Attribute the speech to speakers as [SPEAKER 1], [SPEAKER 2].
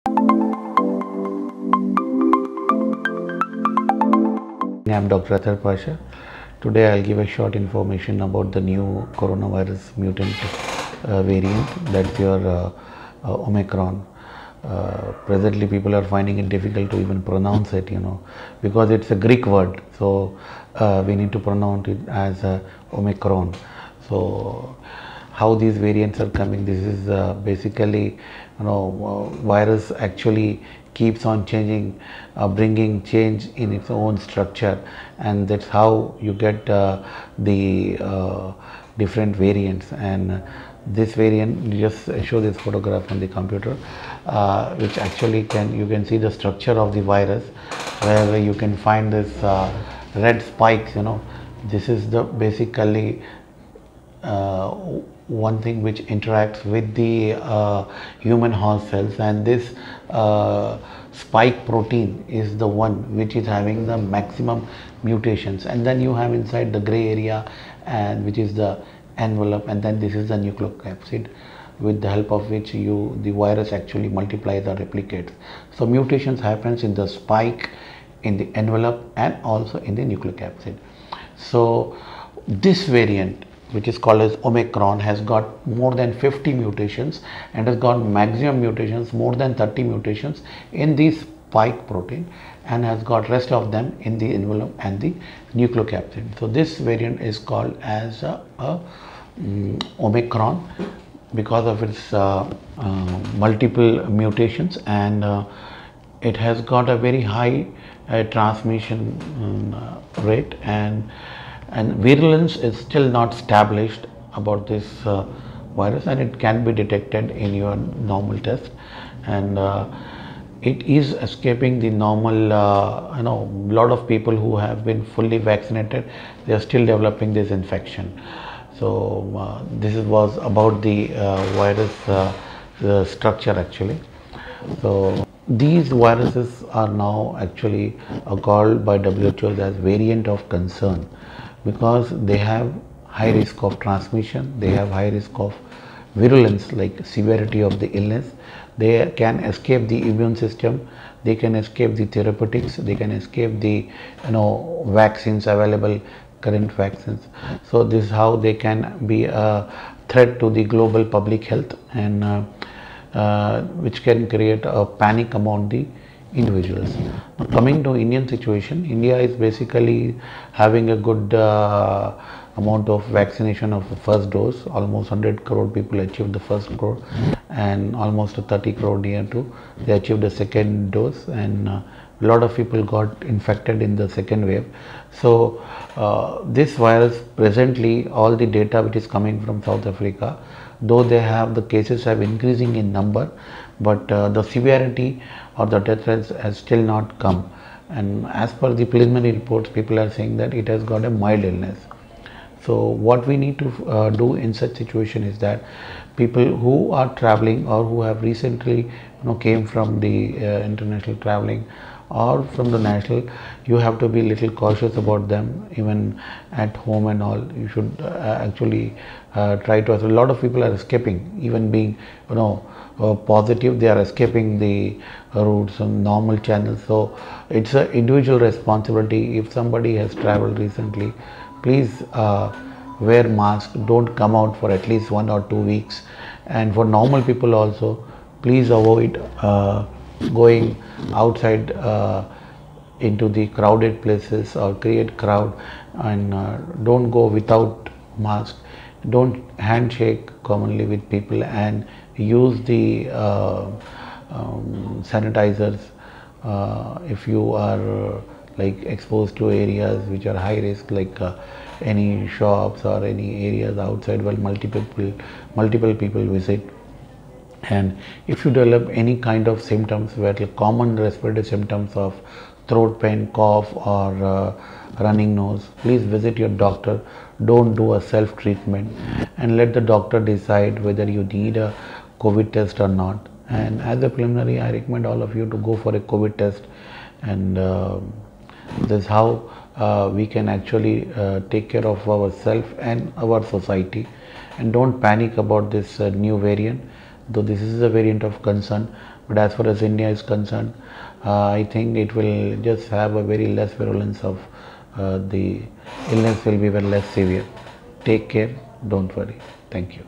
[SPEAKER 1] I'm Dr. Athar Pasha. Today I'll give a short information about the new coronavirus mutant variant, that's your Omicron. Presently people are finding it difficult to even pronounce it, because it's a Greek word. So we need to pronounce it as Omicron. So how these variants are coming, this is basically, virus actually keeps on changing, bringing change in its own structure, and that's how you get the different variants. And this variant, just show this photograph on the computer, which actually you can see the structure of the virus, where you can find this red spikes. This is the basically one thing which interacts with the human host cells, and this spike protein is the one which is having the maximum mutations. And then you have inside the gray area, and which is the envelope, and then this is the nucleocapsid, with the help of which the virus actually multiplies or replicates. So mutations happens in the spike, in the envelope, and also in the nucleocapsid. So this variant, which is called as Omicron, has got more than 50 mutations and has got maximum mutations, more than 30 mutations in the spike protein, and has got rest of them in the envelope and the nucleocapsid. So this variant is called as Omicron because of its multiple mutations, and it has got a very high transmission rate, and virulence is still not established about this virus, and it can be detected in your normal test, and it is escaping the normal, lot of people who have been fully vaccinated, they are still developing this infection. So this was about the virus structure actually. So these viruses are now actually called by WHO as variant of concern, because they have high risk of transmission, they have high risk of virulence, like severity of the illness. They can escape the immune system, they can escape the therapeutics, they can escape the vaccines available, current vaccines. So this is how they can be a threat to the global public health, and which can create a panic among the individuals. Now, coming to Indian situation, India is basically having a good amount of vaccination of the first dose. Almost 100 crore people achieved the first crore, and almost 30 crore near to they achieved the second dose, and a lot of people got infected in the second wave. So this virus, presently all the data which is coming from South Africa, though they have the cases have increasing in number, but the severity or the death rates has still not come. And as per the preliminary reports, people are saying that it has got a mild illness. So what we need to do in such situation is that people who are traveling, or who have recently came from the international traveling or from the national, you have to be little cautious about them, even at home and all. You should actually try to. A lot of people are escaping, even being positive, they are escaping the routes and normal channels. So it's an individual responsibility. If somebody has traveled recently, please wear mask, don't come out for at least 1 or 2 weeks. And for normal people also, please avoid going outside into the crowded places or create crowd, and don't go without mask, don't handshake commonly with people, and use the sanitizers if you are like exposed to areas which are high risk, like any shops or any areas outside where multiple people visit. And if you develop any kind of symptoms, where the common respiratory symptoms of throat pain, cough, or running nose, please visit your doctor. Don't do a self treatment, and let the doctor decide whether you need a COVID test or not. And as a preliminary, I recommend all of you to go for a COVID test, and this is how we can actually take care of ourselves and our society. And don't panic about this new variant, though this is a variant of concern, But as far as India is concerned, I think it will just have a very less virulence of the illness will be very less severe. Take care, don't worry. Thank you.